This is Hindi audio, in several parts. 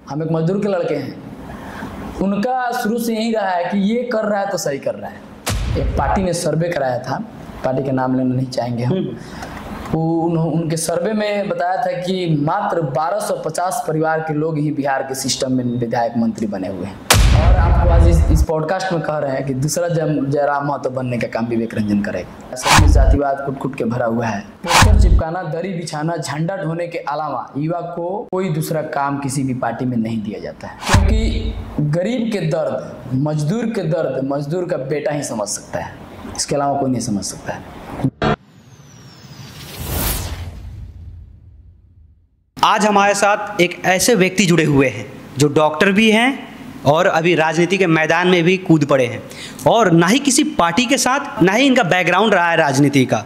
हम एक मजदूर के लड़के हैं। उनका शुरू से यही रहा है कि ये कर रहा है तो सही कर रहा है। एक पार्टी ने सर्वे कराया था, पार्टी का नाम लेना नहीं चाहेंगे हम। उनके सर्वे में बताया था कि मात्र 1250 परिवार के लोग ही बिहार के सिस्टम में विधायक मंत्री बने हुए हैं। और आपको आज इस पॉडकास्ट में कह रहे हैं कि दूसरा जयराम महतो बनने का काम विवेक रंजन करेगा। सब में जातिवाद कुट के भरा हुआ है। पोस्टर चिपकाना, दरी बिछाना, झंडा ढोने के अलावा युवा को कोई दूसरा काम किसी भी पार्टी में नहीं दिया जाता है, क्योंकि गरीब के दर्द, मजदूर के दर्द मजदूर का बेटा ही समझ सकता है, इसके अलावा कोई नहीं समझ सकता है। आज हमारे साथ एक ऐसे व्यक्ति जुड़े हुए हैं जो डॉक्टर भी हैं और अभी राजनीति के मैदान में भी कूद पड़े हैं, और ना ही किसी पार्टी के साथ ना ही इनका बैकग्राउंड रहा है राजनीति का।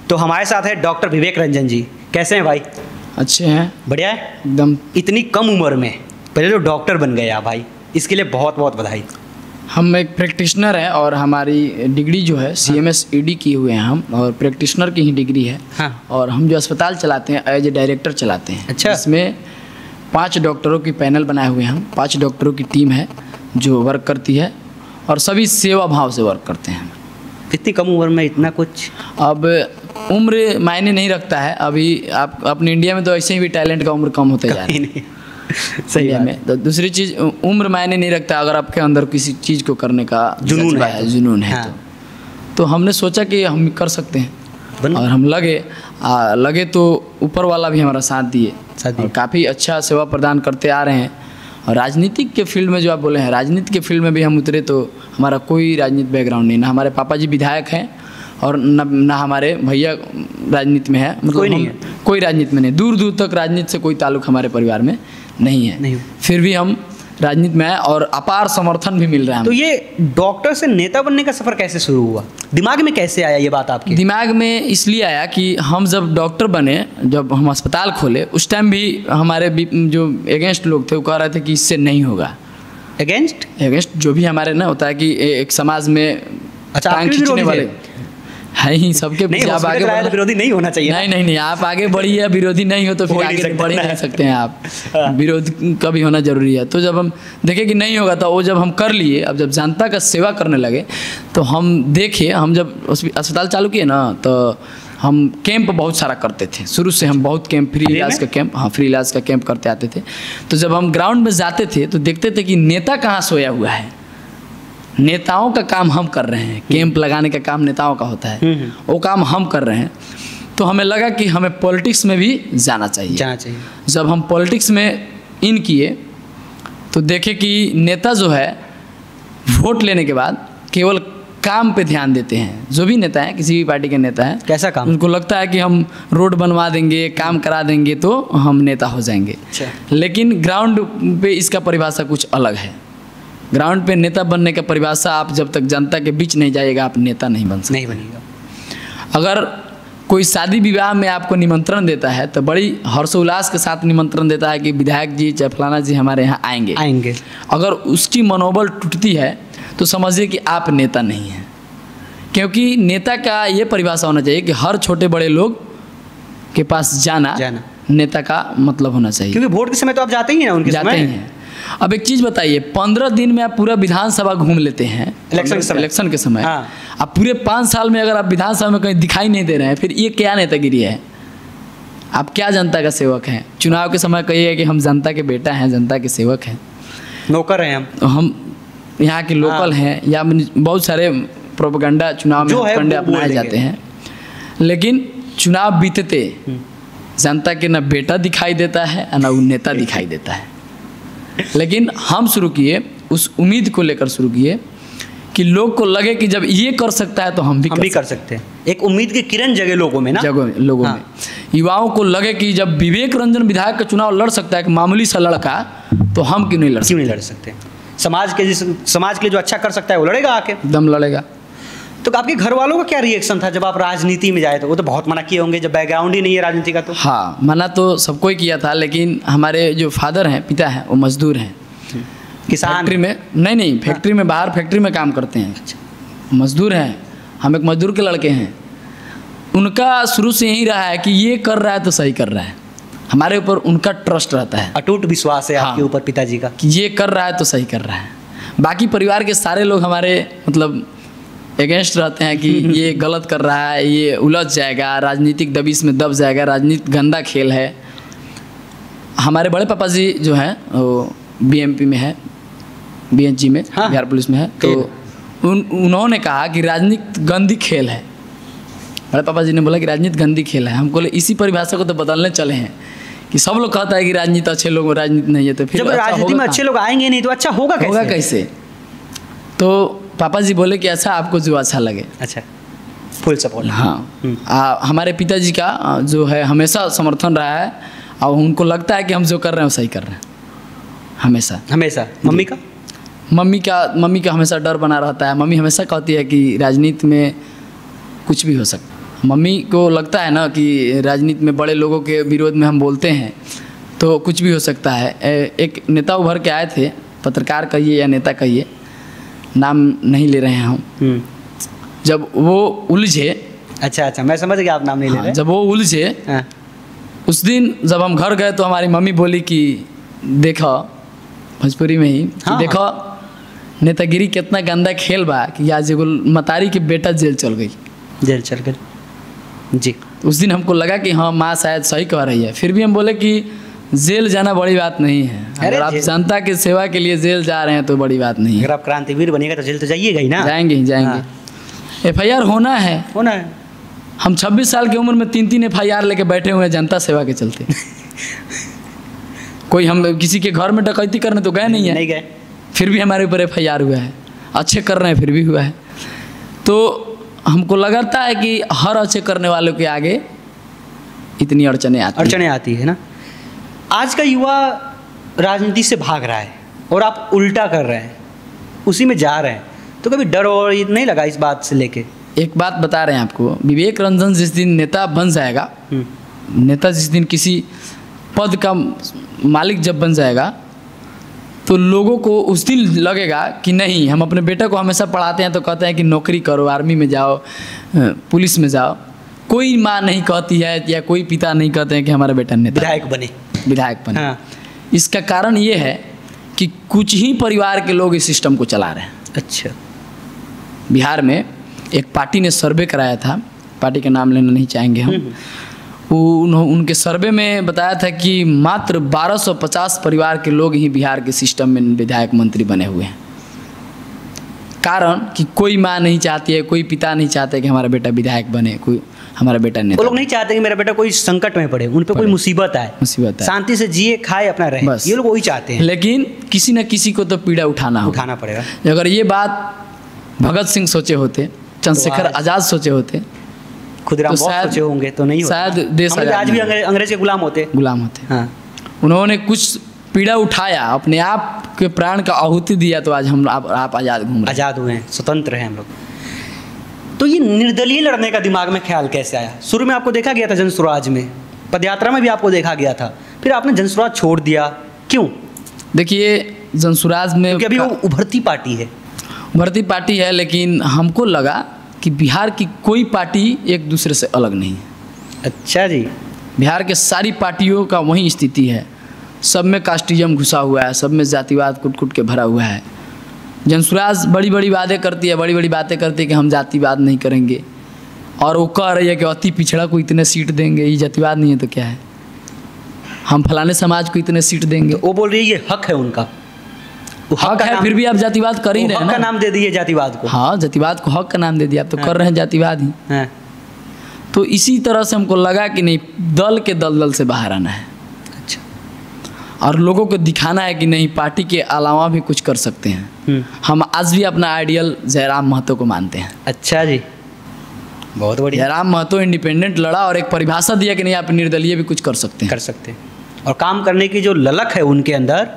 तो हमारे साथ है डॉक्टर विवेक रंजन जी। कैसे हैं भाई? अच्छे हैं, बढ़िया है एकदम। इतनी कम उम्र में पहले तो डॉक्टर बन गए आप भाई, इसके लिए बहुत बहुत बधाई। हम एक प्रैक्टिशनर हैं और हमारी डिग्री जो है CMS ED किए हुए हैं हम, और प्रैक्टिशनर की ही डिग्री है। हाँ। और हम जो अस्पताल चलाते हैं एज ए डायरेक्टर चलाते हैं। अच्छा। इसमें 5 डॉक्टरों की पैनल बनाए हुए हैं हम, 5 डॉक्टरों की टीम है जो वर्क करती है और सभी सेवा भाव से वर्क करते हैं। इतनी कम उम्र में इतना कुछ? अब उम्र मायने नहीं रखता है। अभी आप अपने इंडिया में तो ऐसे ही भी टैलेंट का उम्र कम होते जा रहा है। सही है में। तो दूसरी चीज़, उम्र मायने नहीं रखता। अगर आपके अंदर किसी चीज़ को करने का जुनून है हाँ। तो हमने सोचा कि हम कर सकते हैं और हम लगे तो ऊपर वाला भी हमारा साथ दिए और काफ़ी अच्छा सेवा प्रदान करते आ रहे हैं। और राजनीतिक के फील्ड में जो आप बोले हैं, राजनीति के फील्ड में भी हम उतरे तो हमारा कोई राजनीतिक बैकग्राउंड नहीं। ना हमारे पापा जी विधायक हैं और ना हमारे भैया राजनीति में है। मतलब कोई नहीं है, कोई राजनीति में नहीं, दूर दूर तक राजनीति से कोई ताल्लुक हमारे परिवार में नहीं है। फिर भी हम राजनीति में आए और अपार समर्थन भी मिल रहा है। तो ये डॉक्टर से नेता बनने का सफ़र कैसे शुरू हुआ? दिमाग में कैसे आया ये बात आपके? दिमाग में इसलिए आया कि हम जब डॉक्टर बने, जब हम अस्पताल खोले, उस टाइम भी हमारे जो अगेंस्ट लोग थे वो कह रहे थे कि इससे नहीं होगा। अगेंस्ट जो भी हमारे ना होता है कि एक समाज में टांग खींचने वाले है ही सबके। आप आगे विरोधी नहीं होना चाहिए। नहीं, आप आगे बढ़िए, विरोधी नहीं हो तो फिर आगे बढ़ ही नहीं सकते हैं आप। विरोध कभी होना जरूरी है। तो जब हम देखे कि नहीं होगा तो वो जब हम कर लिए, अब जब जनता का सेवा करने लगे तो हम देखे, हम जब अस्पताल चालू किए ना तो हम कैंप बहुत सारा करते थे। शुरू से हम बहुत कैंप, फ्री इलाज का कैंप, हाँ फ्री इलाज का कैंप करते आते थे। तो जब हम ग्राउंड में जाते थे तो देखते थे कि नेता कहाँ सोया हुआ है। नेताओं का काम हम कर रहे हैं, कैंप लगाने का काम नेताओं का होता है, वो काम हम कर रहे हैं। तो हमें लगा कि हमें पॉलिटिक्स में भी जाना चाहिए। जब हम पॉलिटिक्स में इन किए तो देखे कि नेता जो है वोट लेने के बाद केवल काम पे ध्यान देते हैं। जो भी नेता हैं, किसी भी पार्टी के नेता हैं, कैसा काम? उनको लगता है कि हम रोड बनवा देंगे, काम करा देंगे तो हम नेता हो जाएंगे। लेकिन ग्राउंड पे इसका परिभाषा कुछ अलग है। ग्राउंड पे नेता बनने का परिभाषा, आप जब तक जनता के बीच नहीं जाइएगा आप नेता नहीं बन सकते। नहीं बनेगा। अगर कोई शादी विवाह में आपको निमंत्रण देता है तो बड़ी हर्षोल्लास के साथ निमंत्रण देता है कि विधायक जी चाहे फलाना जी हमारे यहाँ आएंगे। अगर उसकी मनोबल टूटती है तो समझिए कि आप नेता नहीं हैं। क्योंकि नेता का ये परिभाषा होना चाहिए कि हर छोटे बड़े लोग के पास जाना नेता का मतलब होना चाहिए। क्योंकि वोट के समय तो आप जाते ही हैं ना, उनके जाते ही हैं। अब एक चीज़ बताइए, 15 दिन में आप पूरा विधानसभा घूम लेते हैं इलेक्शन के समय। हाँ। अब पूरे 5 साल में अगर आप विधानसभा में कहीं दिखाई नहीं दे रहे हैं, फिर ये क्या नेतागिरी है? आप क्या जनता का सेवक हैं? चुनाव के समय कहिए कि हम जनता के बेटा हैं, जनता के सेवक हैं, नौकर हैं हम यहाँ के लोकल हैं, या बहुत सारे प्रोपेगेंडा चुनाव में कंडे अपनाए जाते हैं। लेकिन चुनाव बीतते जनता के ना बेटा दिखाई देता है ना वो नेता दिखाई देता है। लेकिन हम शुरू किए, उस उम्मीद को लेकर शुरू किए कि लोग को लगे कि जब ये कर सकता है तो हम भी कर सकते हैं। एक उम्मीद की किरण जगे लोगों में ना, लोगों में युवाओं को लगे कि जब विवेक रंजन विधायक का चुनाव लड़ सकता है एक मामूली सा लड़का, तो हम क्यों नहीं लड़ सकते? समाज के लिए जो अच्छा कर सकता है वो लड़ेगा, आके एकदम लड़ेगा। तो आपके घर वालों का क्या रिएक्शन था जब आप राजनीति में जाए? तो वो तो बहुत मना किए होंगे, जब बैकग्राउंड ही नहीं है राजनीति का। तो हाँ, मना तो सबको ही किया था, लेकिन हमारे जो फादर हैं, पिता हैं, वो मजदूर हैं, किसान। फैक्ट्री में नहीं, फैक्ट्री में, बाहर फैक्ट्री में काम करते हैं, मजदूर हैं। हम एक मजदूर के लड़के हैं। उनका शुरू से यही रहा है कि ये कर रहा है तो सही कर रहा है। हमारे ऊपर उनका ट्रस्ट रहता है, अटूट विश्वास है आपके हाँ। ऊपर पिताजी का। कि ये कर रहा है तो सही कर रहा है। बाकी परिवार के सारे लोग हमारे मतलब अगेंस्ट रहते हैं कि ये गलत कर रहा है, ये उलझ जाएगा, राजनीतिक दबिश में दब जाएगा, राजनीति गंदा खेल है। हमारे बड़े पापा जी जो हैं वो बीएमपी में है, बीएचजी में, हाँ। बिहार पुलिस में है। तो उन्होंने कहा कि राजनीति गंदी खेल है। बड़े पापा जी ने बोला कि राजनीति गंदी खेल है। हम बोले इसी परिभाषा को तो बदलने चले हैं कि सब लोग कहता है कि राजनीति अच्छे लोग, राजनीति नहीं है, तो फिर जब अच्छा राजनीति होगा में अच्छे लोग आएंगे नहीं तो अच्छा होगा कैसे? होगा कैसे? तो पापा जी बोले कि अच्छा आपको जो अच्छा लगे। अच्छा, फुल सपोर्ट। हाँ। हमारे पिताजी का जो है हमेशा समर्थन रहा है और उनको लगता है कि हम जो कर रहे हैं वो सही कर रहे हैं हमेशा। हमेशा मम्मी का मम्मी का हमेशा डर बना रहता है। मम्मी हमेशा कहती है कि राजनीति में कुछ भी हो सकता है। मम्मी को लगता है ना कि राजनीति में बड़े लोगों के विरोध में हम बोलते हैं तो कुछ भी हो सकता है। एक नेता उभर के आए थे, पत्रकार कहिए या नेता कहिए, नाम नहीं ले रहे हैं हम। जब वो उलझे, अच्छा, मैं समझ गया, आप नाम नहीं ले रहे। जब वो उलझे, हाँ। उस दिन जब हम घर गए तो हमारी मम्मी बोली कि देखो, भोजपुरी में ही, हाँ। कि देखो नेतागिरी कितना गंदा खेल बा कि आज एगो मतारी के बेटा जेल चल गई। जेल चल गई जी। उस दिन हमको लगा कि हाँ माँ शायद सही कह रही है। फिर भी हम बोले कि जेल जाना बड़ी बात नहीं है। अगर आप जनता की सेवा के लिए जेल जा रहे हैं तो बड़ी बात नहीं है। अगर आप क्रांतिवीर बनिएगा तो जेल तो जाइएगा ही ना। जाएंगे ही जाएंगे। FIR होना है। हम 26 साल की उम्र में 3 FIR लेके बैठे हुए हैं जनता सेवा के चलते। कोई हम किसी के घर में डकैती करने तो गए नहीं है, नहीं गए, फिर भी हमारे ऊपर FIR हुआ है। अच्छे कर रहे हैं फिर भी हुआ है। तो हमको लगता है कि हर अच्छे करने वालों के आगे इतनी अड़चने आती है ना। आज का युवा राजनीति से भाग रहा है और आप उल्टा कर रहे हैं, उसी में जा रहे हैं, तो कभी डर और नहीं लगा इस बात से लेके? एक बात बता रहे हैं आपको, विवेक रंजन जिस दिन नेता बन जाएगा, नेता जिस दिन किसी पद का मालिक जब बन जाएगा तो लोगों को उस दिन लगेगा कि नहीं, हम अपने बेटे को हमेशा पढ़ाते हैं तो कहते हैं कि नौकरी करो, आर्मी में जाओ, पुलिस में जाओ। कोई माँ नहीं कहती है या कोई पिता नहीं कहते हैं कि हमारा बेटा नेता विधायक बने। हाँ। इसका कारण ये है कि कुछ ही परिवार के लोग इस सिस्टम को चला रहे हैं। अच्छा। बिहार में एक पार्टी ने सर्वे कराया था, पार्टी का नाम लेना नहीं चाहेंगे हम। उनके सर्वे में बताया था कि मात्र 1250 परिवार के लोग ही बिहार के सिस्टम में विधायक मंत्री बने हुए हैं। कारण कि कोई माँ नहीं चाहती है, कोई पिता नहीं चाहते कि हमारा बेटा विधायक बने, कोई हमारा बेटा नेता। वो लोग नहीं चाहते कि मेरा बेटा कोई संकट में पड़े, उन पे कोई मुसीबत आए, शांति से जिए खाए अपना रहे, बस ये लोग वही चाहते हैं। लेकिन किसी न किसी को तो पीड़ा उठाना पड़ेगा। अगर ये बात भगत सिंह सोचे होते, चंद्रशेखर आज़ाद सोचे होते, खुदराम बोस सोचे होंगे तो नहीं होता। शायद देश आज भी अंग्रेज के गुलाम होते। हाँ। उन्होंने कुछ पीड़ा उठाया, अपने आप के प्राण का आहुति दिया, तो आज हम आप आज़ाद हुए हैं, स्वतंत्र हैं हम लोग। तो ये निर्दलीय लड़ने का दिमाग में ख्याल कैसे आया? शुरू में आपको देखा गया था जनसुराज में, पदयात्रा में भी आपको देखा गया था, फिर आपने जनसुराज छोड़ दिया, क्यों? देखिए जनसुराज में, क्योंकि अभी वो उभरती पार्टी है, लेकिन हमको लगा कि बिहार की कोई पार्टी एक दूसरे से अलग नहीं है। अच्छा जी। बिहार के सारी पार्टियों का वही स्थिति है, सब में कास्टिज्म घुसा हुआ है, सब में जातिवाद कुट के भरा हुआ है। जनसुराज बड़ी बड़ी बातें करती है कि हम जातिवाद नहीं करेंगे, और वो कह रही है कि अति पिछड़ा को इतने सीट देंगे। ये जातिवाद नहीं है तो क्या है? हम फलाने समाज को इतने सीट देंगे। वो बोल रही है ये हक है उनका, हक है, फिर भी आप जातिवाद कर ही रहे हैं ना। हक का नाम दे दिए जातिवाद को। हाँ, जातिवाद को हक का नाम दे दिया, आप तो कर रहे हैं जातिवाद ही। तो इसी तरह से हमको लगा कि नहीं, दल के दलदल से बाहर आना है। अच्छा। और लोगों को दिखाना है कि नहीं, पार्टी के अलावा भी कुछ कर सकते हैं। हम आज भी अपना आइडियल जयराम महतो को मानते हैं। अच्छा जी, बहुत बढ़िया। जयराम महतो इंडिपेंडेंट लड़ा और एक परिभाषा दिया कि नहीं, आप निर्दलीय भी कुछ कर सकते हैं। और काम करने की जो ललक है उनके अंदर,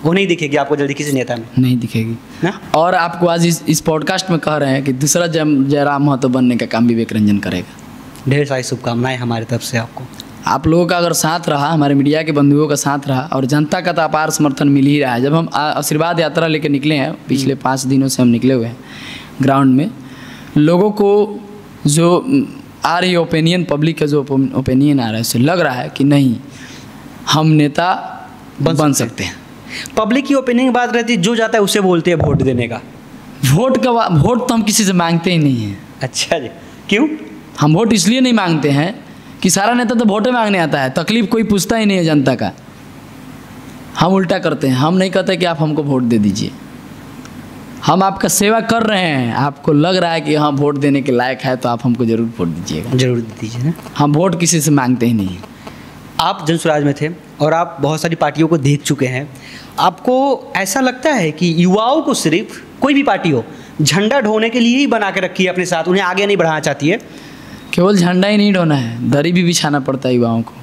वो नहीं दिखेगी आपको जल्दी किसी नेता में, नहीं दिखेगी ना? और आपको आज इस पॉडकास्ट में कह रहे हैं कि दूसरा जयराम महतो बनने का काम विवेक रंजन करेगा। ढेर सारी शुभकामनाएं हमारी तरफ से आपको। आप लोगों का अगर साथ रहा, हमारे मीडिया के बंधुओं का साथ रहा, और जनता का तो अपार समर्थन मिल ही रहा है। जब हम आशीर्वाद यात्रा लेकर निकले हैं, पिछले 5 दिनों से हम निकले हुए हैं ग्राउंड में, लोगों को जो आ रही ओपिनियन, पब्लिक का जो ओपिनियन आ रहा है, उससे लग रहा है कि नहीं, हम नेता बन सकते हैं। पब्लिक की ओपिनियन की बात रहती है, जो जाता है उसे बोलते हैं वोट देने का। वोट तो हम किसी से मांगते ही नहीं हैं। अच्छा जी, क्यों? हम वोट इसलिए नहीं मांगते हैं कि सारा नेता तो वोटें मांगने आता है, तकलीफ कोई पूछता ही नहीं है जनता का। हम उल्टा करते हैं, हम नहीं कहते कि आप हमको वोट दे दीजिए। हम आपका सेवा कर रहे हैं, आपको लग रहा है कि हाँ वोट देने के लायक है तो आप हमको ज़रूर वोट दीजिएगा। जरूर दे दीजिए ना। हम वोट किसी से मांगते ही नहीं हैं। आप जनसुराज में थे और आप बहुत सारी पार्टियों को देख चुके हैं। आपको ऐसा लगता है कि युवाओं को सिर्फ कोई भी पार्टी हो झंडा ढोने के लिए ही बना के रखी है अपने साथ, उन्हें आगे नहीं बढ़ाना चाहती है? केवल झंडा ही नहीं ढोना है, दरी भी बिछाना पड़ता है युवाओं को।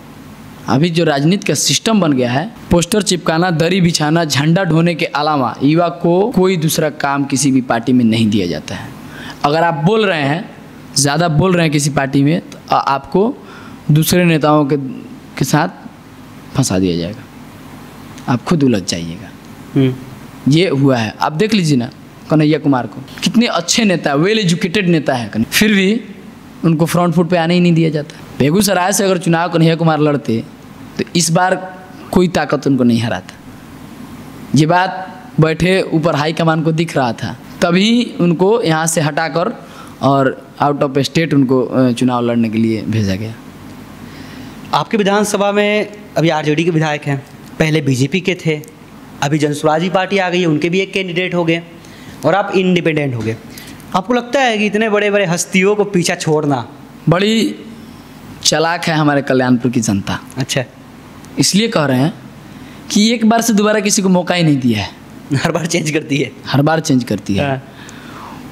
अभी जो राजनीति का सिस्टम बन गया है, पोस्टर चिपकाना, दरी बिछाना, झंडा ढोने के अलावा युवा को कोई दूसरा काम किसी भी पार्टी में नहीं दिया जाता है। अगर आप बोल रहे हैं, ज़्यादा बोल रहे हैं किसी पार्टी में, तो आपको दूसरे नेताओं के साथ फंसा दिया जाएगा, आप खुद उलझ जाइएगा। ये हुआ है, आप देख लीजिए ना कन्हैया कुमार को, कितने अच्छे नेता है, वेल एजुकेटेड नेता है, फिर भी उनको फ्रंट फुट पे आने ही नहीं दिया जाता। बेगूसराय से अगर चुनाव कन्हैया कुमार लड़ते तो इस बार कोई ताकत उनको नहीं हराता। ये बात बैठे ऊपर हाई कमान को दिख रहा था, तभी उनको यहाँ से हटाकर और आउट ऑफ स्टेट उनको चुनाव लड़ने के लिए भेजा गया। आपके विधानसभा में अभी आरजेडी के विधायक हैं, पहले बीजेपी के थे, अभी जनसुराजी पार्टी आ गई है, उनके भी एक कैंडिडेट हो गए और आप इंडिपेंडेंट हो गए। आपको लगता है कि इतने बड़े बड़े हस्तियों को पीछा छोड़ना? बड़ी चालाक है हमारे कल्याणपुर की जनता। अच्छा, इसलिए कह रहे हैं कि एक बार से दोबारा किसी को मौका ही नहीं दिया है, हर बार चेंज करती है। हर बार चेंज करती है।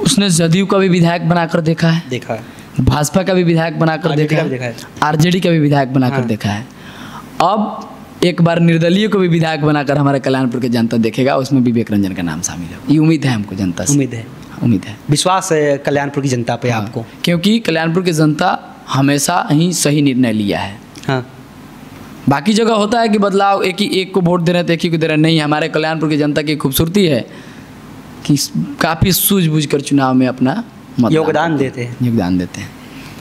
उसने जदयू का भी विधायक बनाकर देखा है, देखा है, भाजपा का भी विधायक बनाकर देखा है, आरजेडी का भी विधायक बनाकर देखा है। अब एक बार निर्दलीय को भी विधायक बनाकर हमारे कल्याणपुर की जनता देखेगा, उसमें विवेक रंजन का नाम शामिल है। ये उम्मीद है हमको जनता से, उम्मीद है, विश्वास है कल्याणपुर की जनता पे आपको? क्योंकि कल्याणपुर की जनता हमेशा ही सही निर्णय लिया है। हाँ, बाकी जगह होता है कि बदलाव, एक को वोट दे रहे हैं तो एक ही को दे रहे हैं। नहीं, हमारे कल्याणपुर की जनता की खूबसूरती है कि काफ़ी सूझबूझ कर चुनाव में अपना योगदान देते हैं।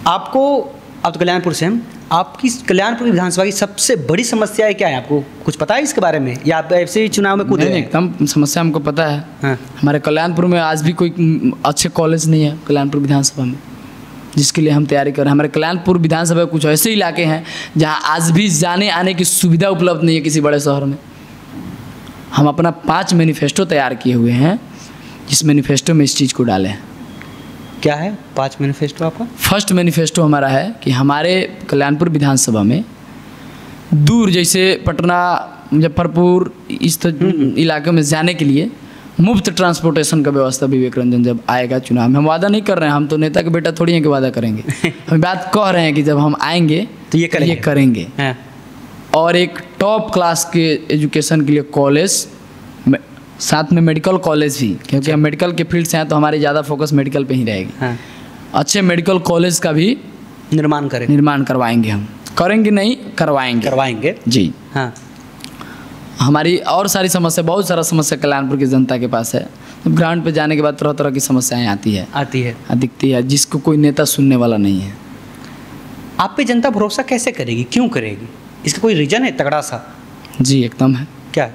आपको, आप तो कल्याणपुर से हैं, आपकी कल्याणपुर की विधानसभा की सबसे बड़ी समस्या क्या है? आपको कुछ पता है इसके बारे में, या आप ऐसे ही चुनाव में कूदे? नहीं, एकदम समस्या हमको पता है। हाँ। हमारे कल्याणपुर में आज भी कोई अच्छे कॉलेज नहीं है कल्याणपुर विधानसभा में, जिसके लिए हम तैयारी कर रहे हैं। हमारे कल्याणपुर विधानसभा कुछ ऐसे इलाके हैं जहाँ आज भी जाने आने की सुविधा उपलब्ध नहीं है किसी बड़े शहर में। हम अपना 5 मैनिफेस्टो तैयार किए हुए हैं, जिस मैनिफेस्टो में इस चीज़ को डाले हैं। क्या है 5 मैनिफेस्टो आपका? फर्स्ट मैनिफेस्टो हमारा है कि हमारे कल्याणपुर विधानसभा में दूर, जैसे पटना, मुजफ्फरपुर, इस इलाके में जाने के लिए मुफ्त ट्रांसपोर्टेशन का व्यवस्था विवेक रंजन जब आएगा चुनाव में। हम वादा नहीं कर रहे हैं, हम तो नेता के बेटा थोड़ी हैं कि वादा करेंगे। हम बात कह रहे हैं कि जब हम आएंगे तो ये करेंगे। हाँ। और एक टॉप क्लास के एजुकेशन के लिए कॉलेज, साथ में मेडिकल कॉलेज भी, क्योंकि हम मेडिकल के फील्ड से हैं तो हमारी ज़्यादा फोकस मेडिकल पे ही रहेगी। हाँ। अच्छे मेडिकल कॉलेज का भी निर्माण करवाएंगे। हम करेंगे नहीं, करवाएंगे जी। हाँ। हमारी और सारी समस्या, बहुत सारा समस्या कल्याणपुर की जनता के पास है। ग्राउंड पे जाने के बाद तरह तरह की समस्याएं आती है दिखती है, जिसको कोई नेता सुनने वाला नहीं है। आप पे जनता भरोसा कैसे करेगी, क्यों करेगी? इसका कोई रीजन है तगड़ा सा? जी एकदम है। क्या?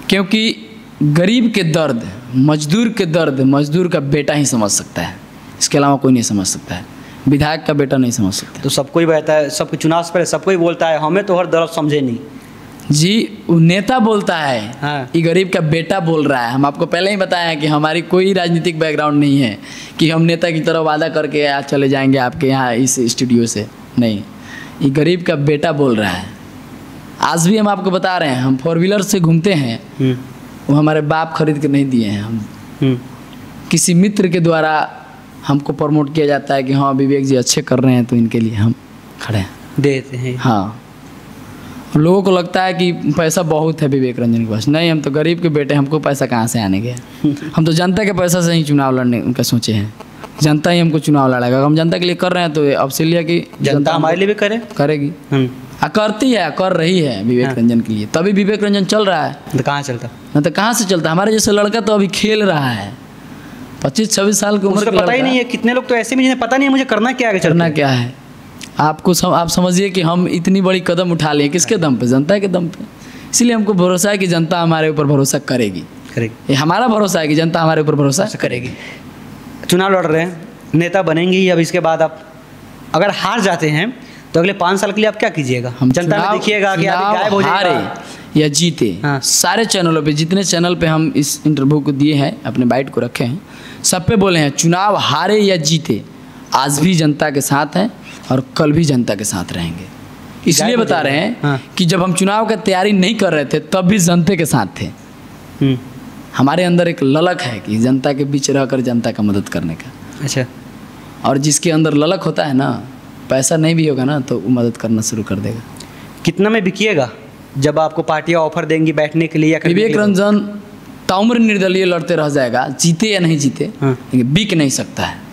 क्योंकि गरीब के दर्द, मजदूर के दर्द मजदूर का बेटा ही समझ सकता है, इसके अलावा कोई नहीं समझ सकता है। विधायक का बेटा नहीं समझ सकता। तो सबको ही बहता है, सबको चुनाव से पहले सबको ही बोलता है हमें तो हर दर्द समझे नहीं जी। वो नेता बोलता है। हाँ। ये गरीब का बेटा बोल रहा है। हम आपको पहले ही बताया है कि हमारी कोई राजनीतिक बैकग्राउंड नहीं है कि हम नेता की तरह वादा करके आज चले जाएंगे आपके यहाँ इस स्टूडियो से। नहीं, ये गरीब का बेटा बोल रहा है। आज भी हम आपको बता रहे हैं, हम 4 व्हीलर से घूमते हैं, वो हमारे बाप खरीद के नहीं दिए हैं। हम किसी मित्र के द्वारा हमको प्रमोट किया जाता है कि हाँ विवेक जी अच्छे कर रहे हैं तो इनके लिए हम खड़े हैं, देते हैं। हाँ, लोगों को लगता है कि पैसा बहुत है विवेक रंजन के पास। नहीं, हम तो गरीब के बेटे, हमको पैसा कहाँ से आने गया। हम तो जनता के पैसा से ही चुनाव लड़ने का सोचे हैं। जनता ही हमको चुनाव लड़ाएगा। हम जनता के लिए कर रहे हैं तो अब से लिया कि जनता हमारे लिए भी करेगी। करती है, कर रही है विवेक रंजन के लिए, तभी विवेक रंजन चल रहा है। तो कहाँ चलता? नहीं तो कहाँ से चलता? हमारे जैसे लड़का तो अभी खेल रहा है, 25-26 साल की उम्र का पता ही नहीं है। कितने लोग तो ऐसे भी जिन्हें पता नहीं है मुझे करना क्या है, करना क्या है। आप समझिए कि हम इतनी बड़ी कदम उठा लिए किसके दम पे, जनता के दम पे। इसलिए हमको भरोसा है कि जनता हमारे ऊपर भरोसा करेगी। ये हमारा भरोसा है कि जनता हमारे ऊपर भरोसा करेगी। चुनाव लड़ रहे हैं, नेता बनेंगे ही, अब इसके बाद आप अगर हार जाते हैं तो अगले 5 साल के लिए आप क्या कीजिएगा? हम जनता में देखिएगा कि आदमी गायब हो जाएगा। हारे या जीते, हाँ। सारे चैनलों पे, जितने चैनल पे हम इस इंटरव्यू को दिए हैं, अपने बाइट को रखे हैं, सब पे बोले हैं चुनाव हारे या जीते आज भी जनता के साथ हैं और कल भी जनता के साथ रहेंगे। इसलिए बता रहे हैं हाँ। कि जब हम चुनाव की तैयारी नहीं कर रहे थे तब भी जनता के साथ थे। हमारे अंदर एक ललक है कि जनता के बीच रहकर जनता का मदद करने का। अच्छा। और जिसके अंदर ललक होता है ना, पैसा नहीं भी होगा ना तो वो मदद करना शुरू कर देगा। कितना में बिकिएगा जब आपको पार्टियां ऑफर देंगी बैठने के लिए? या विवेक रंजन ताउम्र निर्दलीय लड़ते रह जाएगा, जीते या नहीं जीते, हाँ। लेकिन बिक नहीं सकता है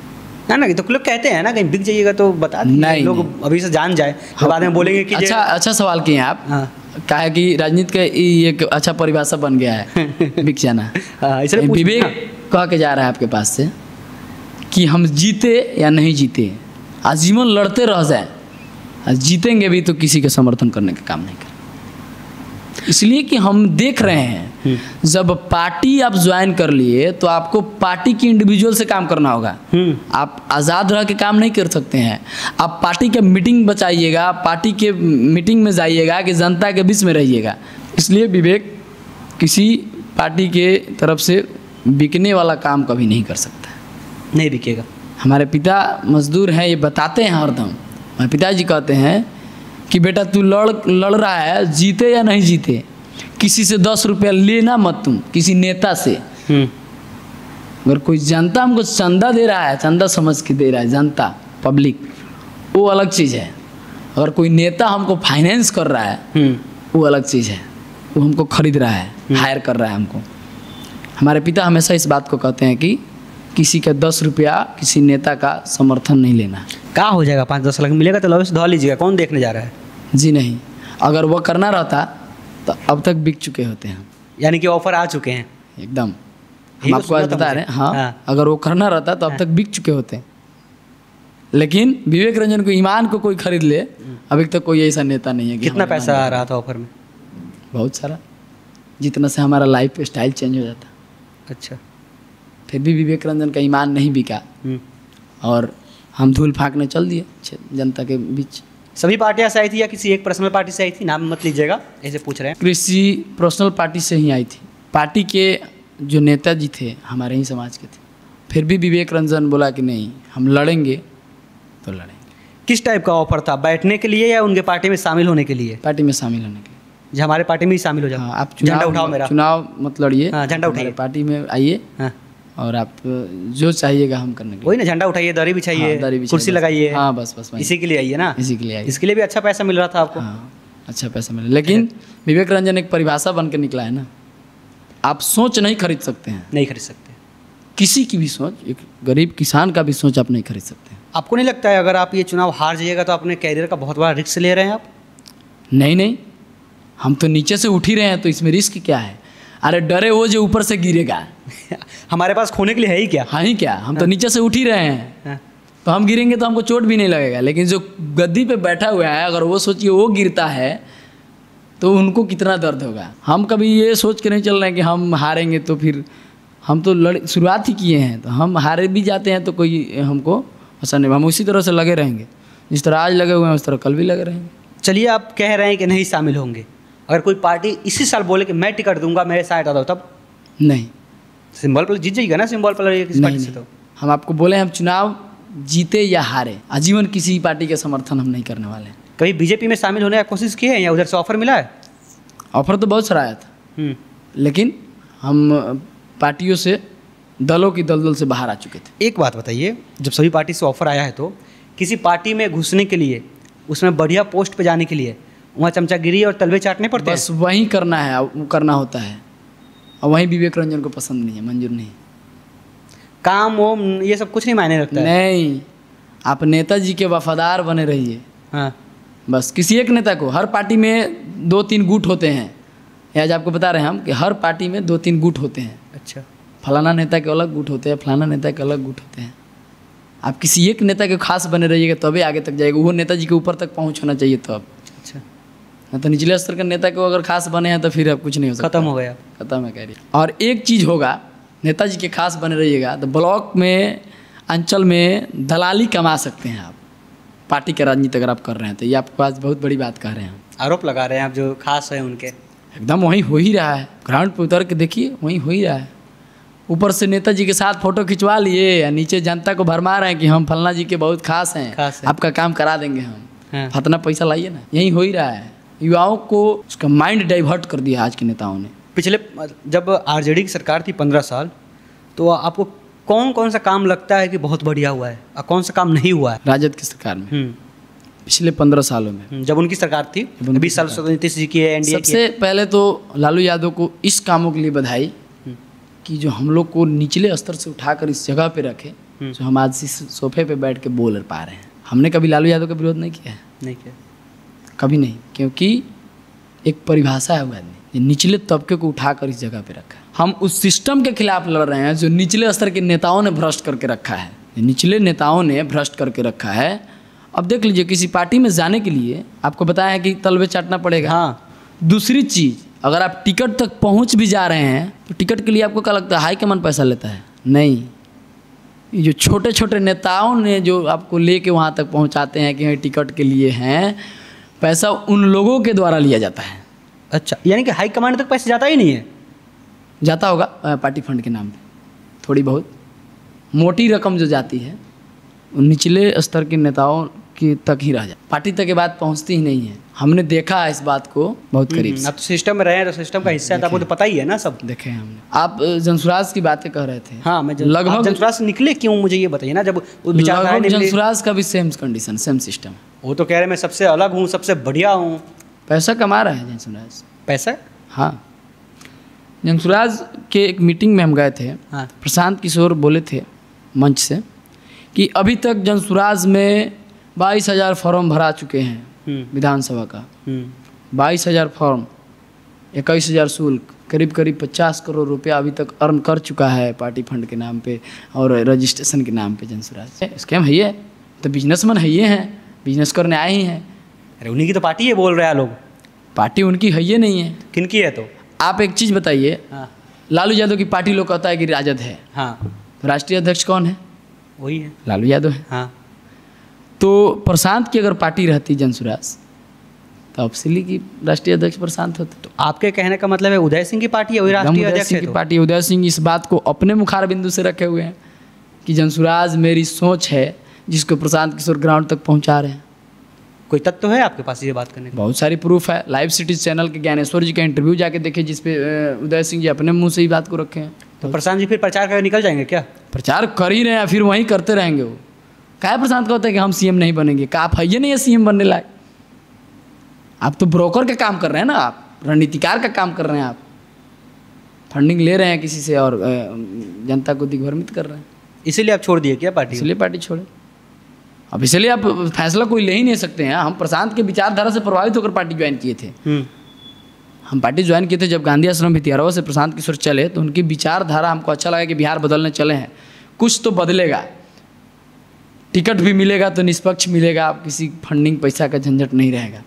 ना। तो लोग कहते हैं ना कहीं बिक जाइएगा तो बता नहीं, लोग अभी से जान जाए तो बाद में बोलेंगे कि अच्छा सवाल किए आप। हाँ। कहा है कि राजनीति का ये एक अच्छा परिभाषा बन गया है बिक जाना। विवेक कह के जा रहा है आपके पास से कि हम जीते या नहीं जीते, आजीवन लड़ते रह जाए, जीतेंगे भी तो किसी के समर्थन करने का काम नहीं करें। इसलिए कि हम देख रहे हैं जब पार्टी आप ज्वाइन कर लिए तो आपको पार्टी की इंडिविजुअल से काम करना होगा। आप आज़ाद रह के काम नहीं कर सकते हैं। आप पार्टी के मीटिंग बचाइएगा, पार्टी के मीटिंग में जाइएगा कि जनता के बीच में रहिएगा। इसलिए विवेक किसी पार्टी के तरफ से बिकने वाला काम कभी नहीं कर सकता, नहीं बिकेगा। हमारे पिता मजदूर हैं, ये बताते हैं हरदम। हमारे पिताजी कहते हैं कि बेटा तू लड़ रहा है, जीते या नहीं जीते, किसी से 10 रुपया लेना मत तुम, किसी नेता से। अगर कोई जनता हमको चंदा दे रहा है, चंदा समझ के दे रहा है, जनता पब्लिक, वो अलग चीज़ है। अगर कोई नेता हमको फाइनेंस कर रहा है वो अलग चीज़ है, वो हमको खरीद रहा है, हायर कर रहा है हमको। हमारे पिता हमेशा इस बात को कहते हैं कि किसी का 10 रुपया किसी नेता का समर्थन नहीं लेना। क्या हो जाएगा? 5-10 लाख मिलेगा तो लॉस धो लीजिएगा, कौन देखने जा रहा है? जी नहीं, अगर वो करना रहता तो अब तक बिक चुके होते हैं। यानी कि ऑफर आ चुके हैं एकदम, हम आपको आज बता रहे हैं। हाँ, अगर वो करना रहता तो अब तक बिक चुके होते हैं। लेकिन विवेक रंजन को, ईमान को कोई खरीद ले, अभी तक कोई ऐसा नेता नहीं है। कितना पैसा आ रहा था ऑफर में? बहुत सारा, जितना से हमारा लाइफ स्टाइल चेंज हो जाता। अच्छा। फिर भी विवेक रंजन का ईमान नहीं बिका और हम धूल फाँकने चल दिए जनता के बीच। सभी पार्टियां से आई थी या किसी एक पर्सनल पार्टी से आई थी? नाम मत लीजिएगा, ऐसे पूछ रहे हैं। कृषि पर्सनल पार्टी से ही आई थी। पार्टी के जो नेताजी थे हमारे ही समाज के थे। फिर भी विवेक रंजन बोला कि नहीं, हम लड़ेंगे तो लड़ेंगे। किस टाइप का ऑफर था? बैठने के लिए या उनके पार्टी में शामिल होने के लिए? पार्टी में शामिल होने के लिए। जो हमारे पार्टी में ही शामिल हो जाओ। हाँ, आप झंडा उठाओ, मेरा चुनाव मत लड़िए। हाँ, झंडा उठाइए, पार्टी में आइए। हाँ। और आप जो चाहिएगा हम करने के लिए। वही ना, झंडा उठाइए, दरी बिछाइए, कुर्सी लगाइए। हाँ, बस इसी के लिए आइए ना। इसी के लिए आइए। इसके लिए भी अच्छा पैसा मिल रहा था आपको? हाँ, अच्छा पैसा मिला। लेकिन विवेक रंजन एक परिभाषा बन के निकला है ना, आप सोच नहीं खरीद सकते हैं। नहीं खरीद सकते किसी की भी सोच, एक गरीब किसान का भी सोच आप नहीं खरीद सकते। आपको नहीं लगता है अगर आप ये चुनाव हार जाइएगा तो अपने कैरियर का बहुत बड़ा रिस्क ले रहे हैं आप? नहीं, हम तो नीचे से उठ ही रहे हैं, तो इसमें रिस्क क्या है? अरे डरे वो जो ऊपर से गिरेगा हमारे पास खोने के लिए है ही क्या? हाँ ही क्या, हम तो नीचे से उठ ही रहे हैं। तो हम गिरेंगे तो हमको चोट भी नहीं लगेगा। लेकिन जो गद्दी पे बैठा हुआ है, अगर वो सोचिए वो गिरता है तो उनको कितना दर्द होगा। हम कभी ये सोच के नहीं चल रहे हैं कि हम हारेंगे तो फिर हम तो शुरुआत ही किए हैं, तो हम हारे भी जाते हैं तो कोई हमको ऐसा नहीं, हम उसी तरह से लगे रहेंगे। जिस तरह आज लगे हुए हैं उस तरह कल भी लगे रहेंगे। चलिए, आप कह रहे हैं कि नहीं शामिल होंगे, अगर कोई पार्टी इसी साल बोले कि मैं टिकट दूंगा, मेरे साइड आ दो, तब? नहीं, सिंबल पर जीत जाएगा ना, सिंबल पर किसी पार्टी से। तो हम आपको बोले हम चुनाव जीते या हारे, आजीवन किसी पार्टी के समर्थन हम नहीं करने वाले हैं। कभी बीजेपी में शामिल होने की कोशिश की है या उधर से ऑफर मिला है? ऑफर तो बहुत सारा आया था, लेकिन हम पार्टियों से, दलों की दलदल से बाहर आ चुके थे। एक बात बताइए, जब सभी पार्टी से ऑफर आया है तो किसी पार्टी में घुसने के लिए, उसमें बढ़िया पोस्ट पे जाने के लिए वहाँ चमचागिरी और तलवे चाटने पड़ते हैं? बस वही करना है, वो करना होता है। और वही विवेक रंजन को पसंद नहीं है, मंजूर नहीं। काम वो ये सब कुछ नहीं मायने रखता है? नहीं, आप नेताजी के वफादार बने रहिए। हाँ, बस किसी एक नेता को, हर पार्टी में 2-3 गुट होते हैं। आज आपको बता रहे हैं हम कि हर पार्टी में 2-3 गुट होते हैं। अच्छा। फलाना नेता के अलग गुट होते हैं, फलाना नेता के अलग गुट होते हैं। आप किसी एक नेता के खास बने रहिएगा तभी आगे तक जाएगा, वो नेताजी के ऊपर तक पहुँच होना चाहिए तब। अच्छा, ना तो निचले स्तर के नेता को अगर खास बने हैं तो फिर अब कुछ नहीं हो सकता, खत्म हो गया। खत्म है कह रही। और एक चीज़ होगा, नेताजी के खास बने रहिएगा तो ब्लॉक में, अंचल में दलाली कमा सकते हैं आप, पार्टी के राजनीति अगर आप कर रहे हैं तो। ये आपको आज बहुत बड़ी बात कह रहे हैं, आरोप लगा रहे हैं आप जो खास है उनके। एकदम वहीं हो ही रहा है, ग्राउंड पर उतर के देखिए वहीं हो ही रहा है। ऊपर से नेताजी के साथ फोटो खिंचवा लिए या नीचे जनता को भरमा रहे हैं कि हम फलना जी के बहुत खास हैं, आपका काम करा देंगे हम। हाँ। इतना पैसा लाइए ना, यही हो ही रहा है। युवाओं को उसका माइंड डाइवर्ट कर दिया आज के नेताओं ने। पिछले जब आरजेडी की सरकार थी 15 साल, तो आपको कौन कौन सा काम लगता है कि बहुत बढ़िया हुआ है और कौन सा काम नहीं हुआ है राजद की सरकार में पिछले 15 सालों में? जब उनकी सरकार थी, 20 साल नीतीश जी की है, एनडीए की। सबसे पहले तो लालू यादव को इस कामों के लिए बधाई कि जो हम लोग को निचले स्तर से उठाकर इस जगह पे रखे, जो हम आज इस सोफे पे बैठ के बोल पा रहे हैं। हमने कभी लालू यादव का विरोध नहीं किया है, नहीं किया, कभी नहीं, क्योंकि एक परिभाषा है वो आदमी, निचले तबके को उठाकर इस जगह पे रखा है। हम उस सिस्टम के खिलाफ लड़ रहे हैं जो निचले स्तर के नेताओं ने भ्रष्ट करके रखा है, निचले नेताओं ने भ्रष्ट करके रखा है। अब देख लीजिए, किसी पार्टी में जाने के लिए आपको बताया है कि तलबे चाटना पड़ेगा। हाँ। दूसरी चीज़, अगर आप टिकट तक पहुंच भी जा रहे हैं तो टिकट के लिए आपको क्या लगता है हाईकमान पैसा लेता है? नहीं, ये जो छोटे छोटे नेताओं ने जो आपको लेके वहाँ तक पहुँचाते हैं कि टिकट के लिए हैं, पैसा उन लोगों के द्वारा लिया जाता है। अच्छा, यानी कि हाई कमांड तक पैसा जाता ही नहीं है? जाता होगा पार्टी फंड के नाम पे, थोड़ी बहुत मोटी रकम जो जाती है उन निचले स्तर के नेताओं की तक ही रह जाए, पार्टी तक ये बात पहुंचती ही नहीं है। हमने देखा है इस बात को बहुत करीब से। अब तो सिस्टम में रहे हैं तो सिस्टम का हिस्सा है, तो आपको तो पता ही है ना सब। देखे हैं हमने। आप जनसुराज की बातें कह रहे थे। हाँ, मैं लगभग जनसुराज से निकले क्यों, मुझे ये बताइए ना। जब लगभग जनसुराज का भी सेम कंडीशन, सेम सिस्टम। वो तो कह रहे मैं सबसे अलग हूँ, सबसे बढ़िया हूँ। पैसा कमा रहा है जनसुराज, पैसा। हाँ, जनसुराज के एक मीटिंग में हम गए थे। हाँ। प्रशांत किशोर बोले थे मंच से कि अभी तक जनसुराज में 22,000 फॉर्म भरा चुके हैं विधानसभा का। 22,000 फॉर्म, 21,000 शुल्क, करीब करीब 50 करोड़ रुपया अभी तक अर्न कर चुका है पार्टी फंड के नाम पे और रजिस्ट्रेशन के नाम पे जनसुराज। स्कैम है ये, तो बिजनेसमैन है ये हैं, बिजनेस करने आए ही हैं। अरे उन्हीं की तो पार्टी है, बोल रहे हैं लोग। पार्टी उनकी है ये नहीं है। किनकी है तो? आप एक चीज़ बताइए। हाँ। लालू यादव की पार्टी लोग कहता है कि राजद है। हाँ। तो राष्ट्रीय अध्यक्ष कौन है? वही है, लालू यादव है। हाँ। तो प्रशांत की अगर पार्टी रहती जनसुराज तो ऑब्वियसली की राष्ट्रीय अध्यक्ष प्रशांत होते। तो आपके कहने का मतलब है उदय सिंह की पार्टी है वही राष्ट्रीय अध्यक्ष है? की पार्टी। उदय सिंह इस बात को अपने मुखार बिंदु से रखे हुए हैं कि जनसुराज मेरी सोच है, जिसको प्रशांत किशोर ग्राउंड तक पहुंचा रहे हैं। कोई तथ्य है आपके पास ये बात करने का? बहुत सारी प्रूफ है। लाइव सिटीज चैनल के ज्ञानेश्वर जी का इंटरव्यू जाके देखिए, जिसपे उदय सिंह जी अपने मुंह से ही बात को रखे हैं। तो प्रशांत जी फिर प्रचार करके निकल जाएंगे क्या? प्रचार कर ही रहे हैं, फिर वहीं करते रहेंगे। वो क्या प्रशांत कहते हैं कि हम सीएम नहीं बनेंगे? क्या आप है नहीं है सीएम बनने लायक? आप तो ब्रोकर का काम कर रहे हैं ना, आप रणनीतिकार का काम कर रहे हैं। आप फंडिंग ले रहे हैं किसी से और जनता को दिग्भ्रमित कर रहे हैं। इसीलिए आप छोड़ दिए क्या पार्टी? इसलिए पार्टी छोड़े। अब इसलिए आप फैसला कोई ले ही नहीं सकते हैं। हम प्रशांत के विचारधारा से प्रभावित होकर पार्टी ज्वाइन किए थे। हम पार्टी ज्वाइन किए थे जब गांधी आश्रम भितियारवा से प्रशांत किशोर चले, तो उनकी विचारधारा हमको अच्छा लगा कि बिहार बदलने चले हैं, कुछ तो बदलेगा, टिकट भी मिलेगा तो निष्पक्ष मिलेगा, किसी फंडिंग पैसा का झंझट नहीं रहेगा।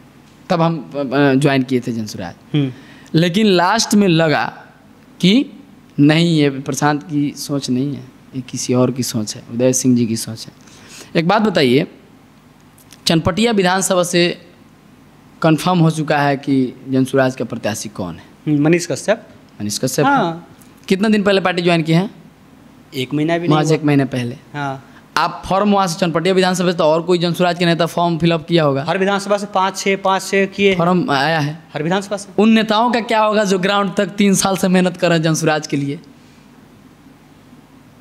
तब हम ज्वाइन किए थे जनसुराज। लेकिन लास्ट में लगा कि नहीं, ये प्रशांत की सोच नहीं है, ये किसी और की सोच है, उदय सिंह जी की सोच है। एक बात बताइए, चनपटिया विधानसभा से कंफर्म हो चुका है कि जनसुराज का प्रत्याशी कौन है? मनीष कश्यप। मनीष कश्यप। हाँ। कितना दिन पहले पार्टी ज्वाइन की है? 1 महीना भी नहीं। महज 1 महीने पहले। हाँ। आप फॉर्म वहाँ से चनपटिया विधानसभा से तो और कोई जनसुराज के नेता फॉर्म फिलअप किया होगा? हर विधानसभा से 5-6 किए फॉर्म आया है हर विधानसभा से। उन नेताओं का क्या होगा जो ग्राउंड तक 3 साल से मेहनत कर रहे हैं जनसुराज के लिए?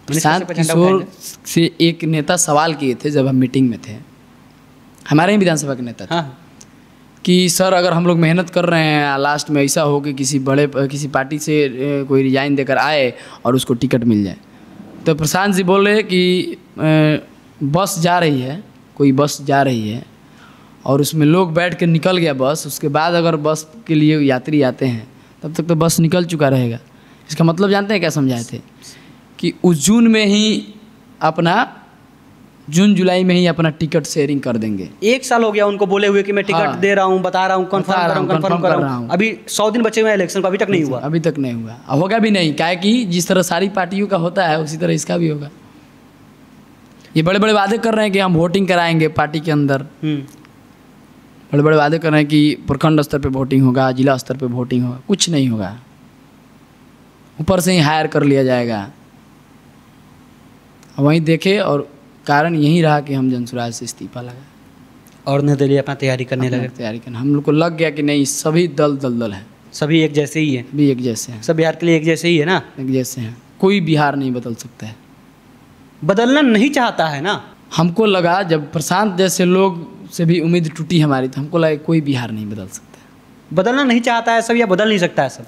प्रशांत किशोर से एक नेता सवाल किए थे जब हम मीटिंग में थे, हमारे ही विधानसभा के नेता थे। हाँ। कि सर अगर हम लोग मेहनत कर रहे हैं, लास्ट में ऐसा हो कि किसी पार्टी से कोई रिजाइन देकर आए और उसको टिकट मिल जाए, तो प्रशांत जी बोले कि बस जा रही है, कोई बस जा रही है और उसमें लोग बैठ के निकल गया बस, उसके बाद अगर बस के लिए यात्री आते हैं तब तक तो बस निकल चुका रहेगा। इसका मतलब जानते हैं क्या समझाए थे? कि उस जून में ही अपना जून जुलाई में ही अपना टिकट शेयरिंग कर देंगे। 1 साल हो गया उनको बोले हुए कि मैं टिकट हाँ। दे रहा हूँ, बता रहा हूँ, कंफर्म कर रहा हूँ। अभी 100 दिन बचे हुए हैं इलेक्शन को, अभी तक नहीं हुआ। अभी तक नहीं हुआ, होगा भी नहीं। क्या है कि जिस तरह सारी पार्टियों का होता है उसी तरह इसका भी होगा। ये बड़े बड़े वादे कर रहे हैं कि हम वोटिंग कराएंगे पार्टी के अंदर, बड़े बड़े वादे कर रहे हैं कि प्रखंड स्तर पे वोटिंग होगा, जिला स्तर पे वोटिंग होगा। कुछ नहीं होगा, ऊपर से ही हायर कर लिया जाएगा। वहीं देखे और कारण यही रहा कि हम जनसुराज से इस्तीफा लगा और निर्दलीय अपना तैयारी करने लगे। तैयारी करना हम लोग को लग गया कि नहीं, सभी दल है, सभी एक जैसे ही है, भी एक जैसे हैं, सब बिहार के लिए एक जैसे ही है ना, एक जैसे हैं। कोई बिहार नहीं बदल सकता है, बदलना नहीं चाहता है ना। हमको लगा जब प्रशांत जैसे लोग से भी उम्मीद टूटी हमारी, तो हमको लगा कोई बिहार नहीं बदल सकता है। बदलना नहीं चाहता है सब, या बदल नहीं सकता है सब?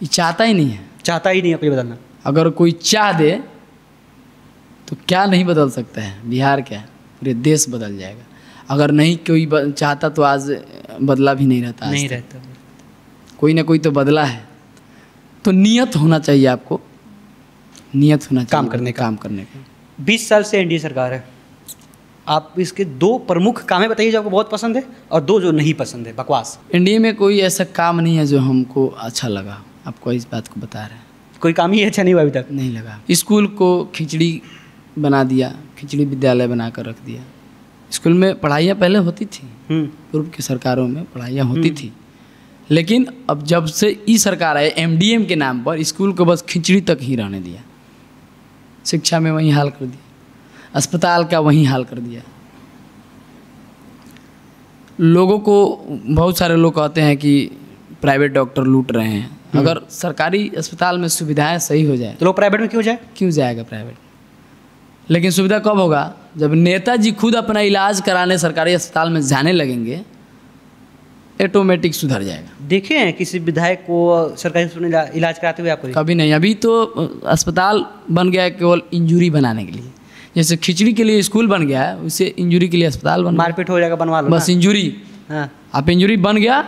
ये चाहता ही नहीं है, चाहता ही नहीं है कोई बदलना। अगर कोई चाह दे तो क्या नहीं बदल सकता है? बिहार क्या, पूरे देश बदल जाएगा। अगर नहीं कोई चाहता तो आज बदला भी नहीं रहता, नहीं रहता। कोई ना कोई तो बदला है। तो नियत होना चाहिए, आपको नियत होना चाहिए काम करने का। 20 साल से एनडीए सरकार है, आप इसके 2 प्रमुख कामें बताइए जो आपको बहुत पसंद है और 2 जो नहीं पसंद है, बकवास। एनडीए में कोई ऐसा काम नहीं है जो हमको अच्छा लगा, आपको इस बात को बता रहे हैं। कोई काम ही अच्छा नहीं हुआ अभी तक? नहीं लगा। स्कूल को खिचड़ी बना दिया, खिचड़ी विद्यालय बना कर रख दिया। स्कूल में पढ़ाइयाँ पहले होती थी, पूर्व की सरकारों में पढ़ाइयाँ होती थी, लेकिन अब जब से ई सरकार आए एमडीएम के नाम पर स्कूल को बस खिचड़ी तक ही रहने दिया। शिक्षा में वही हाल कर दिया, अस्पताल का वही हाल कर दिया। लोगों को, बहुत सारे लोग कहते हैं कि प्राइवेट डॉक्टर लूट रहे हैं। अगर सरकारी अस्पताल में सुविधाएं सही हो जाए तो लोग प्राइवेट में क्यों जाएगा प्राइवेट? लेकिन सुविधा कब होगा? जब नेताजी खुद अपना इलाज कराने सरकारी अस्पताल में जाने लगेंगे, ऑटोमेटिक सुधर जाएगा। देखे हैं किसी विधायक को सरकारी अस्पताल में इलाज कराते हुए आपको? कभी नहीं। अभी तो अस्पताल बन गया है केवल इंजरी बनाने के लिए, जैसे खिचड़ी के लिए स्कूल बन गया है, उससे इंजरी के लिए अस्पताल बन, मारपीट हो जाएगा, बनवा लो बस इंजरी। हाँ, आप इंजरी बन गया,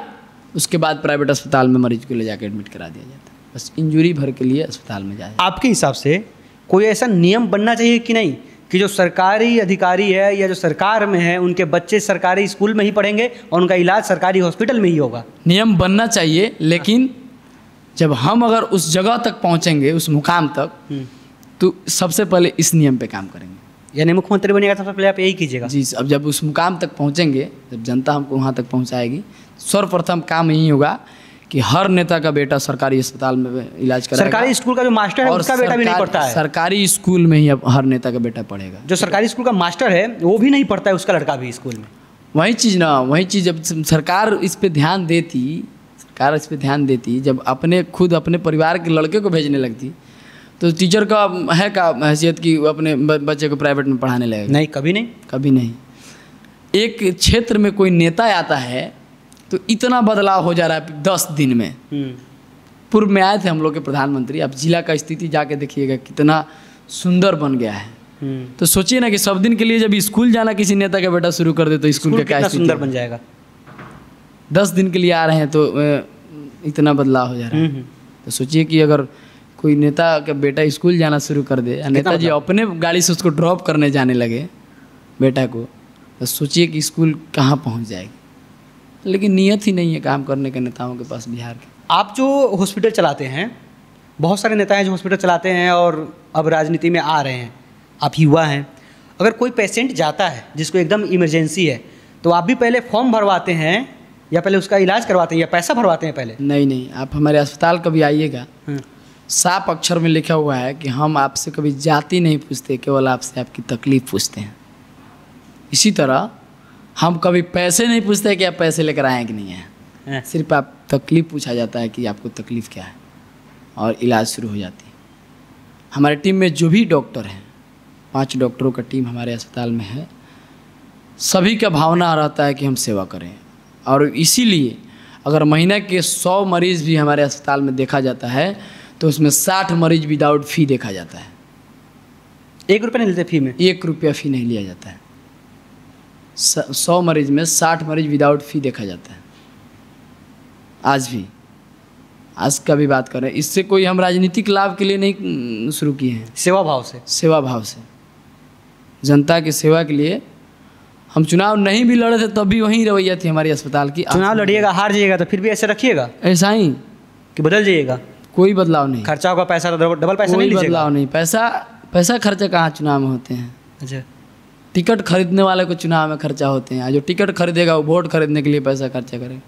उसके बाद प्राइवेट अस्पताल में मरीज को ले जाकर एडमिट करा दिया जाता है। बस इंजरी भर के लिए अस्पताल में जाए। आपके हिसाब से कोई ऐसा नियम बनना चाहिए कि नहीं कि जो सरकारी अधिकारी है या जो सरकार में है उनके बच्चे सरकारी स्कूल में ही पढ़ेंगे और उनका इलाज सरकारी हॉस्पिटल में ही होगा? नियम बनना चाहिए, लेकिन जब हम अगर उस जगह तक पहुंचेंगे, उस मुकाम तक, तो सबसे पहले इस नियम पे काम करेंगे। यानी मुख्यमंत्री बनेगा सबसे पहले आप यही कीजिएगा? जी। अब जब उस मुकाम तक पहुंचेंगे, जब जनता हमको वहाँ तक पहुँचाएगी, सर्वप्रथम काम यही होगा कि हर नेता का बेटा सरकारी अस्पताल में इलाज कराएगा। सरकारी स्कूल का जो मास्टर है उसका बेटा भी नहीं पढ़ता है? सरकारी स्कूल में ही अब हर नेता का बेटा पढ़ेगा। जो सरकारी स्कूल का मास्टर है वो भी नहीं पढ़ता है, उसका लड़का भी स्कूल में। वही चीज़ ना, वही चीज़ जब सरकार इस पे ध्यान देती, जब खुद अपने परिवार के लड़के को भेजने लगती, तो टीचर का है का हैसियत कि वो अपने बच्चे को प्राइवेट में पढ़ाने लगेगा? नहीं, कभी नहीं, कभी नहीं। एक क्षेत्र में कोई नेता आता है तो इतना बदलाव हो जा रहा है 10 दिन में। पूर्व में आए थे हम लोग के प्रधानमंत्री, अब जिला का स्थिति जाके देखिएगा कितना सुंदर बन गया है। तो सोचिए ना कि सब दिन के लिए जब स्कूल जाना किसी नेता का बेटा शुरू कर दे तो स्कूल का क्या सुंदर बन जाएगा। 10 दिन के लिए आ रहे हैं तो इतना बदलाव हो जा रहा है। तो सोचिए कि अगर कोई नेता का बेटा स्कूल जाना शुरू कर दे, नेताजी अपने गाड़ी से उसको ड्रॉप करने जाने लगे बेटा को, तो सोचिए कि स्कूल कहाँ पहुँच जाएगी। लेकिन नियत ही नहीं है काम करने के नेताओं के पास बिहार के। आप जो हॉस्पिटल चलाते हैं, बहुत सारे नेता हैं जो हॉस्पिटल चलाते हैं और अब राजनीति में आ रहे हैं, आप युवा हैं, अगर कोई पेशेंट जाता है जिसको एकदम इमरजेंसी है, तो आप भी पहले फॉर्म भरवाते हैं या पहले उसका इलाज करवाते हैं या पैसा भरवाते हैं पहले? नहीं, आप हमारे अस्पताल कभी आइएगा, साफ अक्षर में लिखा हुआ है कि हम आपसे कभी जाति नहीं पूछते, केवल आपसे आपकी तकलीफ़ पूछते हैं। इसी तरह हम कभी पैसे नहीं पूछते कि आप पैसे लेकर आए कि नहीं हैं, सिर्फ आप तकलीफ़ पूछा जाता है कि आपको तकलीफ़ क्या है, और इलाज शुरू हो जाती है। हमारी टीम में जो भी डॉक्टर हैं, 5 डॉक्टरों का टीम हमारे अस्पताल में है, सभी का भावना रहता है कि हम सेवा करें। और इसीलिए अगर महीने के 100 मरीज़ भी हमारे अस्पताल में देखा जाता है तो उसमें 60 मरीज विदाउट फ़ी देखा जाता है। 1 रुपया नहीं लेते फ़ी में? 1 रुपया फ़ी नहीं लिया जाता है। 100 मरीज में 60 मरीज विदाउट फ़ी देखा जाता है। आज का भी बात करें, इससे कोई हम राजनीतिक लाभ के लिए नहीं शुरू किए हैं, सेवा भाव से। सेवा भाव से। जनता की सेवा के लिए हम चुनाव नहीं भी लड़े थे तब भी वही रवैया थी हमारी अस्पताल की। चुनाव लड़िएगा, हार जाइएगा तो फिर भी ऐसे रखिएगा ऐसा ही कि बदल जाइएगा? कोई बदलाव नहीं, खर्चा होगा, पैसा तो डबल पैसा कोई नहीं लीजिएगा? बदलाव नहीं। पैसा खर्चा कहाँ चुनाव में होते हैं? अच्छा, टिकट खरीदने वाले को चुनाव में खर्चा होते हैं। जो टिकट खरीदेगा वो वोट खरीदने के लिए पैसा खर्चा करेगा।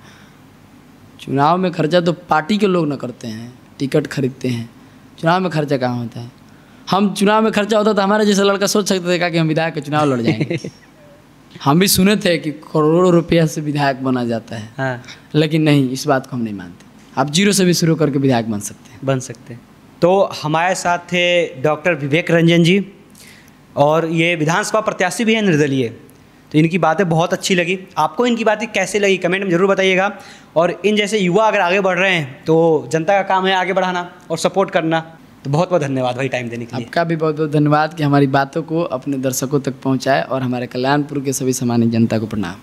चुनाव में खर्चा तो पार्टी के लोग न करते हैं, टिकट खरीदते हैं। चुनाव में खर्चा कहाँ होता है? हम चुनाव में खर्चा होता तो हमारा जैसा लड़का सोच सकते थे कि हम विधायक के चुनाव लड़ जाएंगे। हम भी सुने थे कि करोड़ों रुपया से विधायक बना जाता है। हाँ, लेकिन नहीं, इस बात को हम नहीं मानते। आप जीरो से भी शुरू करके विधायक बन सकते हैं। बन सकते हैं। तो हमारे साथ थे डॉक्टर विवेक रंजन जी, और ये विधानसभा प्रत्याशी भी हैं निर्दलीय। तो इनकी बातें बहुत अच्छी लगी। आपको इनकी बातें कैसे लगी कमेंट में ज़रूर बताइएगा। और इन जैसे युवा अगर आगे बढ़ रहे हैं तो जनता का काम है आगे बढ़ाना और सपोर्ट करना। तो बहुत बहुत धन्यवाद भाई टाइम देने के लिए। आपका भी बहुत बहुत धन्यवाद कि हमारी बातों को अपने दर्शकों तक पहुंचाए, और हमारे कल्याणपुर के सभी सामान्य जनता को प्रणाम।